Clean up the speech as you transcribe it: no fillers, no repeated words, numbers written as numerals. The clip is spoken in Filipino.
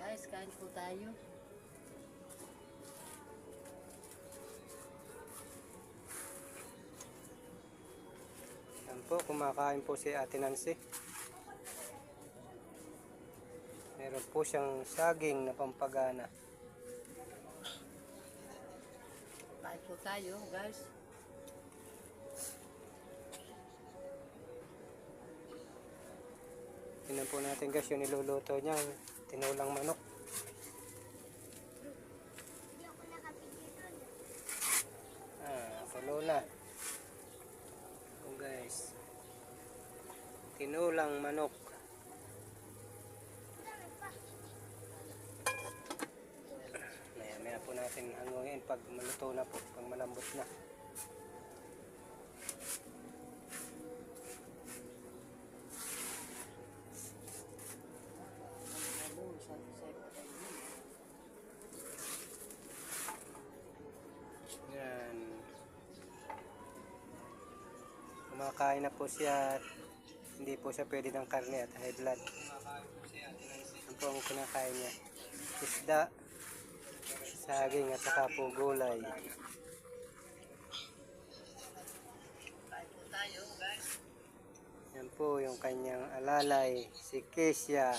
Guys, kain po tayo. Yan po, kumakain po si Ate Nancy. Meron po siyang saging na pampagana. Kain po tayo, guys. Tingnan po natin guys yung niluluto niya, tinulang manok. Kulo na. Oh guys, tinulang manok. Maya po natin hanguin pag maluto na po, pag malambot na. Yan. Kumakain na po siya at hindi po siya pwede ng karne at high blood. Yan po ang kinakain niya. Isda, saging at saka po gulay. Yan po yung kanyang alalay, si Kesia.